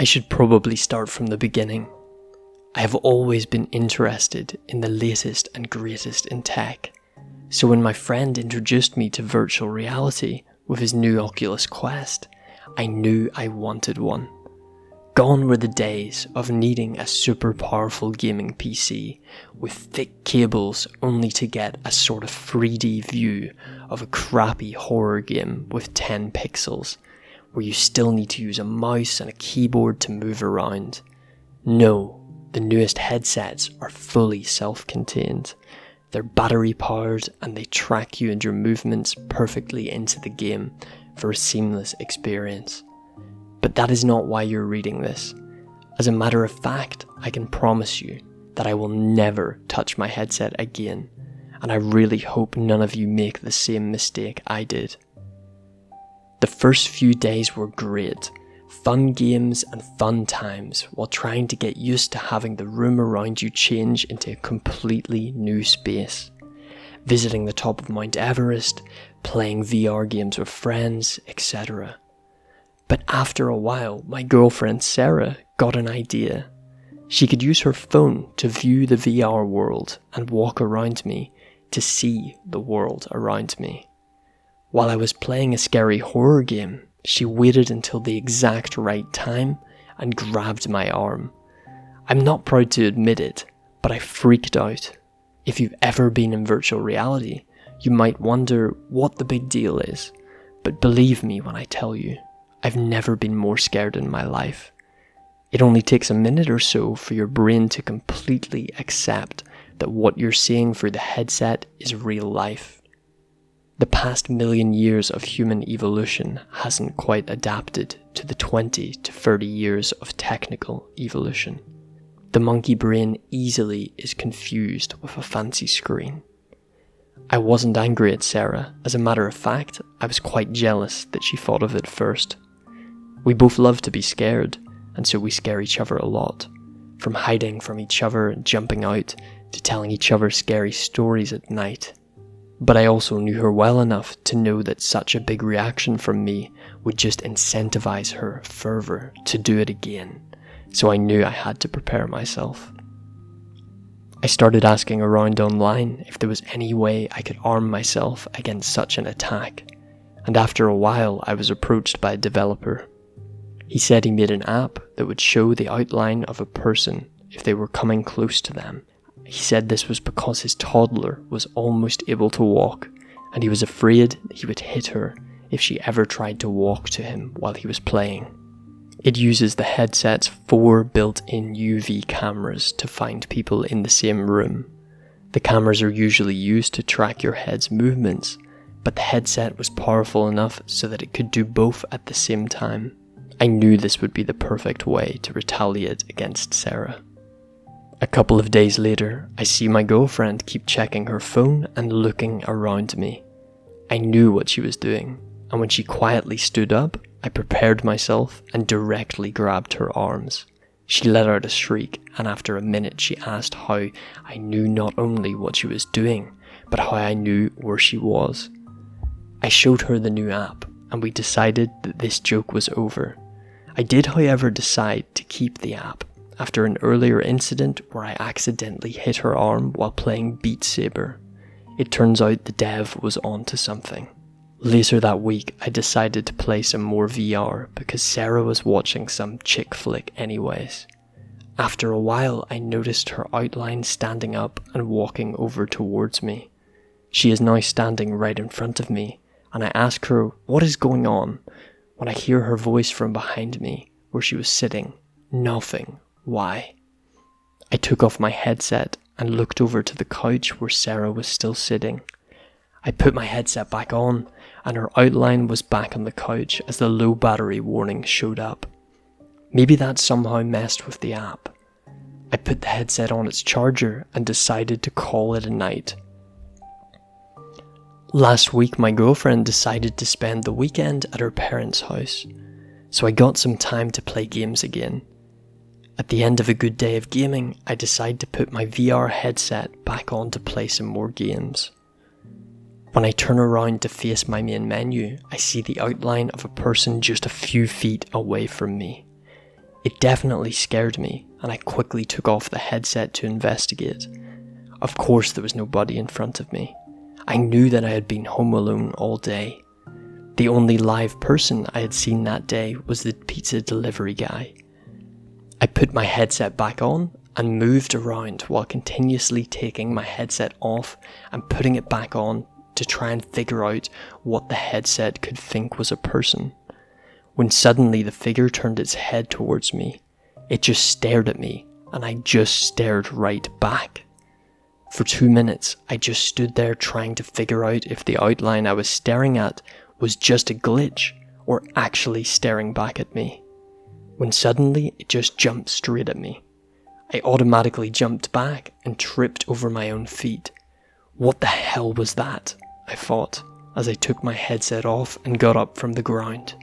I should probably start from the beginning. I have always been interested in the latest and greatest in tech, so when my friend introduced me to virtual reality with his new Oculus Quest, I knew I wanted one. Gone were the days of needing a super powerful gaming PC with thick cables only to get a sort of 3D view of a crappy horror game with 10 pixels, where you still need to use a mouse and a keyboard to move around. No, the newest headsets are fully self-contained. They're battery powered and they track you and your movements perfectly into the game for a seamless experience. But that is not why you're reading this. As a matter of fact, I can promise you that I will never touch my headset again, and I really hope none of you make the same mistake I did. The first few days were great, fun games and fun times while trying to get used to having the room around you change into a completely new space. Visiting the top of Mount Everest, playing VR games with friends, etc. But after a while, my girlfriend Sarah got an idea. She could use her phone to view the VR world and walk around me to see the world around me. While I was playing a scary horror game, she waited until the exact right time and grabbed my arm. I'm not proud to admit it, but I freaked out. If you've ever been in virtual reality, you might wonder what the big deal is, but believe me when I tell you, I've never been more scared in my life. It only takes a minute or so for your brain to completely accept that what you're seeing through the headset is real life. The past million years of human evolution hasn't quite adapted to the 20 to 30 years of technical evolution. The monkey brain easily is confused with a fancy screen. I wasn't angry at Sarah. As a matter of fact, I was quite jealous that she thought of it first. We both love to be scared, and so we scare each other a lot. From hiding from each other and jumping out, to telling each other scary stories at night. But I also knew her well enough to know that such a big reaction from me would just incentivize her further to do it again, so I knew I had to prepare myself. I started asking around online if there was any way I could arm myself against such an attack, and after a while I was approached by a developer. He said he made an app that would show the outline of a person if they were coming close to them. He said this was because his toddler was almost able to walk, and he was afraid he would hit her if she ever tried to walk to him while he was playing. It uses the headset's 4 built-in UV cameras to find people in the same room. The cameras are usually used to track your head's movements, but the headset was powerful enough so that it could do both at the same time. I knew this would be the perfect way to retaliate against Sarah. A couple of days later, I see my girlfriend keep checking her phone and looking around me. I knew what she was doing, and when she quietly stood up, I prepared myself and directly grabbed her arms. She let out a shriek, and after a minute she asked how I knew not only what she was doing, but how I knew where she was. I showed her the new app, and we decided that this joke was over. I did, however, decide to keep the app, after an earlier incident where I accidentally hit her arm while playing Beat Saber. It turns out the dev was onto something. Later that week, I decided to play some more VR because Sarah was watching some chick flick anyways. After a while, I noticed her outline standing up and walking over towards me. She is now standing right in front of me, and I ask her what is going on when I hear her voice from behind me where she was sitting. Nothing. Why? I took off my headset and looked over to the couch where Sarah was still sitting. I put my headset back on, and her outline was back on the couch as the low battery warning showed up. Maybe that somehow messed with the app. I put the headset on its charger and decided to call it a night. Last week my girlfriend decided to spend the weekend at her parents' house, so I got some time to play games again. At the end of a good day of gaming, I decide to put my VR headset back on to play some more games. When I turn around to face my main menu, I see the outline of a person just a few feet away from me. It definitely scared me, and I quickly took off the headset to investigate. Of course there was nobody in front of me. I knew that I had been home alone all day. The only live person I had seen that day was the pizza delivery guy. I put my headset back on and moved around while continuously taking my headset off and putting it back on to try and figure out what the headset could think was a person. When suddenly the figure turned its head towards me, it just stared at me, and I just stared right back. For 2 minutes, I just stood there trying to figure out if the outline I was staring at was just a glitch or actually staring back at me. When suddenly it just jumped straight at me. I automatically jumped back and tripped over my own feet. What the hell was that? I thought, as I took my headset off and got up from the ground.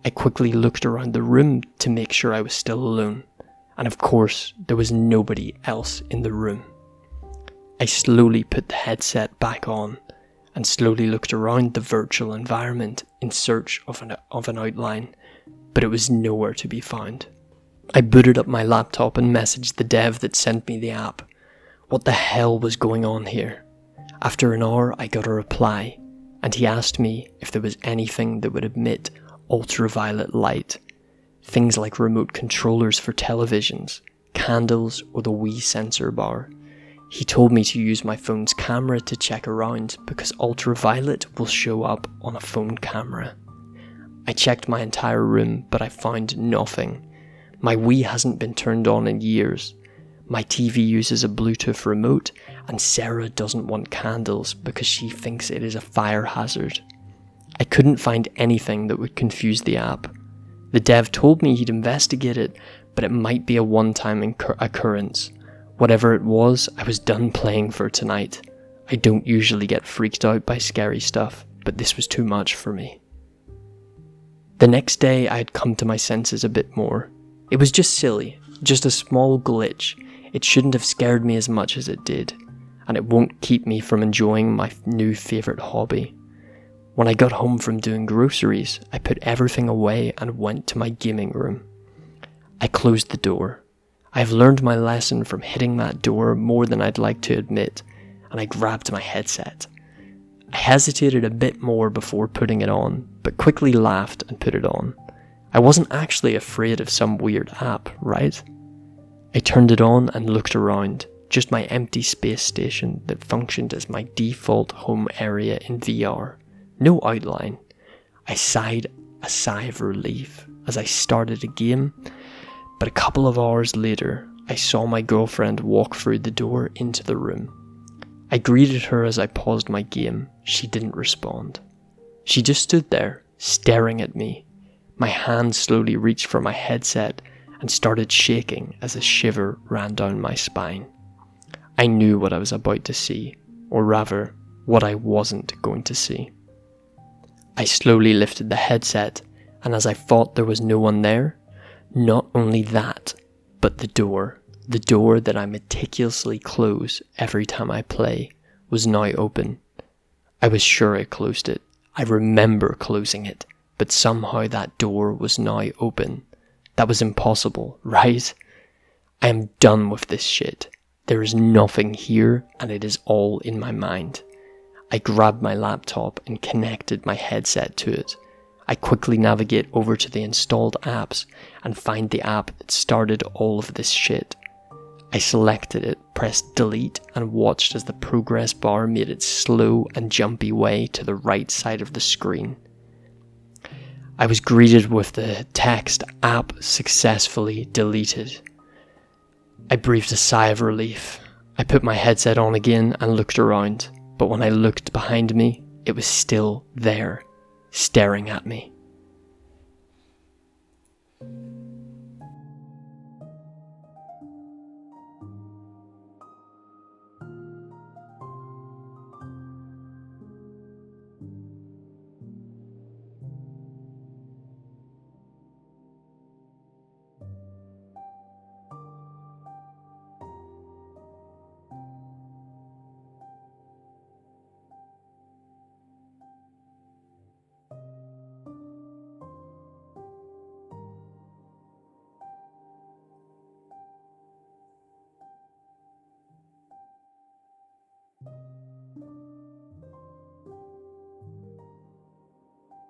I quickly looked around the room to make sure I was still alone, and of course there was nobody else in the room. I slowly put the headset back on and slowly looked around the virtual environment in search of an outline, but it was nowhere to be found. I booted up my laptop and messaged the dev that sent me the app. What the hell was going on here? After an hour I got a reply, and he asked me if there was anything that would emit ultraviolet light, things like remote controllers for televisions, candles, or the Wii sensor bar. He told me to use my phone's camera to check around because ultraviolet will show up on a phone camera. I checked my entire room, but I found nothing. My Wii hasn't been turned on in years. My TV uses a Bluetooth remote, and Sarah doesn't want candles because she thinks it is a fire hazard. I couldn't find anything that would confuse the app. The dev told me he'd investigate it, but it might be a one-time occurrence. Whatever it was, I was done playing for tonight. I don't usually get freaked out by scary stuff, but this was too much for me. The next day I had come to my senses a bit more. It was just silly, just a small glitch. It shouldn't have scared me as much as it did, and it won't keep me from enjoying my new favourite hobby. When I got home from doing groceries, I put everything away and went to my gaming room. I closed the door. I have learned my lesson from hitting that door more than I'd like to admit, and I grabbed my headset. I hesitated a bit more before putting it on, but quickly laughed and put it on. I wasn't actually afraid of some weird app, right? I turned it on and looked around, just my empty space station that functioned as my default home area in VR. No outline. I sighed a sigh of relief as I started a game, but a couple of hours later, I saw my girlfriend walk through the door into the room. I greeted her as I paused my game. She didn't respond. She just stood there, staring at me. My hand slowly reached for my headset and started shaking as a shiver ran down my spine. I knew what I was about to see, or rather, what I wasn't going to see. I slowly lifted the headset, and as I thought there was no one there, not only that, but the door that I meticulously close every time I play, was now open. I was sure I closed it. I remember closing it, but somehow that door was now open. That was impossible, right? I am done with this shit. There is nothing here, and it is all in my mind. I grabbed my laptop and connected my headset to it. I quickly navigate over to the installed apps and find the app that started all of this shit. I selected it, pressed delete, and watched as the progress bar made its slow and jumpy way to the right side of the screen. I was greeted with the text, "App successfully deleted." I breathed a sigh of relief. I put my headset on again and looked around, but when I looked behind me, it was still there, staring at me.